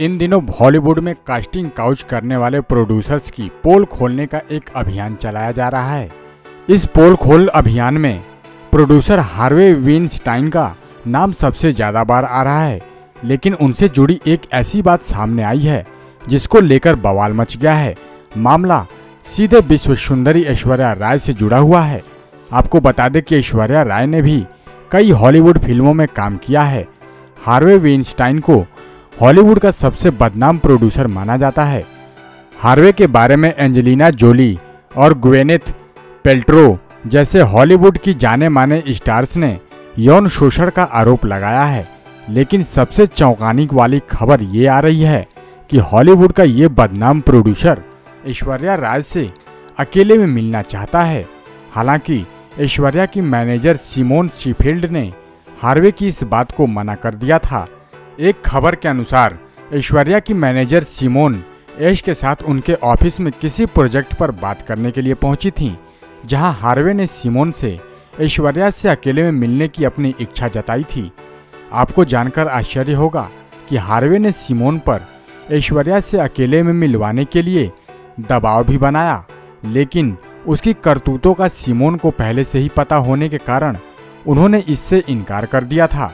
इन दिनों हॉलीवुड में casting couch करने वाले प्रोड्यूसर्स की पोल खोलने का एक अभियान चलाया जा रहा है। इस पोल खोल अभियान में प्रोड्यूसर हार्वे वीनस्टाइन का नाम सबसे ज़्यादा बार आ रहा है, लेकिन उनसे जुड़ी एक ऐसी बात सामने आई है जिसको लेकर बवाल मच गया है। मामला सीधे विश्व सुंदरी ऐश्वर्या राय से जुड़ा हुआ है। आपको बता दें कि ऐश्वर्या राय ने भी कई हॉलीवुड फिल्मों में काम किया है। हार्वे वीनस्टाइन को हॉलीवुड का सबसे बदनाम प्रोड्यूसर माना जाता है। हार्वे के बारे में एंजेलिना जोली और ग्वेनेथ पेल्ट्रो जैसे हॉलीवुड की जाने माने स्टार्स ने यौन शोषण का आरोप लगाया है, लेकिन सबसे चौंकाने वाली खबर ये आ रही है कि हॉलीवुड का ये बदनाम प्रोड्यूसर ऐश्वर्या राय से अकेले में मिलना चाहता है। हालांकि ऐश्वर्या की मैनेजर सिमोन शीफील्ड ने हार्वे की इस बात को मना कर दिया था। एक खबर के अनुसार ऐश्वर्या की मैनेजर सिमोन ऐश के साथ उनके ऑफिस में किसी प्रोजेक्ट पर बात करने के लिए पहुंची थीं, जहां हार्वे ने सिमोन से ऐश्वर्या से अकेले में मिलने की अपनी इच्छा जताई थी। आपको जानकर आश्चर्य होगा कि हार्वे ने सिमोन पर ऐश्वर्या से अकेले में मिलवाने के लिए दबाव भी बनाया, लेकिन उसकी करतूतों का सिमोन को पहले से ही पता होने के कारण उन्होंने इससे इनकार कर दिया था।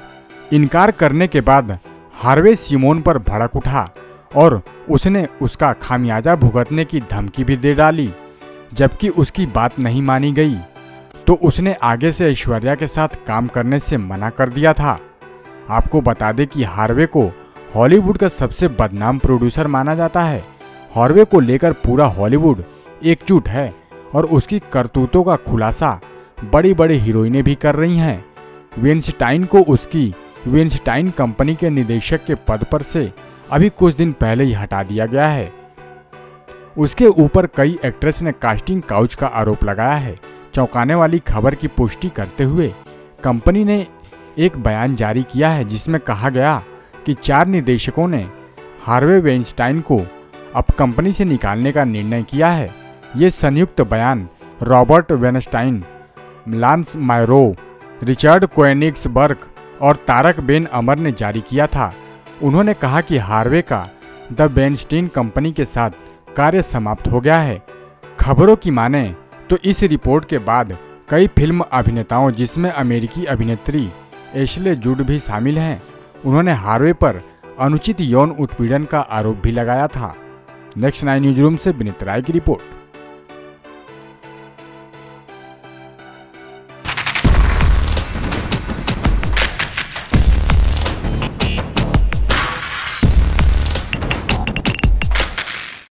इनकार करने के बाद हार्वे सिमोन पर भड़क उठा और उसने उसका खामियाजा भुगतने की धमकी भी दे डाली। जबकि उसकी बात नहीं मानी गई तो उसने आगे से ऐश्वर्या के साथ काम करने से मना कर दिया था। आपको बता दें कि हार्वे को हॉलीवुड का सबसे बदनाम प्रोड्यूसर माना जाता है। हार्वे को लेकर पूरा हॉलीवुड एकजुट है और उसकी करतूतों का खुलासा बड़ी बड़ी हीरोइनें भी कर रही हैं। वीनस्टाइन को उसकी वीनस्टाइन कंपनी के निदेशक के पद पर से अभी कुछ दिन पहले ही हटा दिया गया है। उसके ऊपर कई एक्ट्रेस ने कास्टिंग काउच का आरोप लगाया है। चौंकाने वाली खबर की पुष्टि करते हुए कंपनी ने एक बयान जारी किया है, जिसमें कहा गया कि 4 निदेशकों ने हार्वे वीनस्टाइन को अब कंपनी से निकालने का निर्णय किया है। ये संयुक्त बयान Robert Weinstein, Lance Myrow, Richard Koenigsberg और तारक बेन अमर ने जारी किया था। उन्होंने कहा कि हार्वे का द वेनस्टीन कंपनी के साथ कार्य समाप्त हो गया है। खबरों की माने तो इस रिपोर्ट के बाद कई फिल्म अभिनेताओं, जिसमें अमेरिकी अभिनेत्री एशले जूड भी शामिल हैं, उन्होंने हार्वे पर अनुचित यौन उत्पीड़न का आरोप भी लगाया था। नेक्स्ट 9 न्यूज रूम से विनीत राय की रिपोर्ट।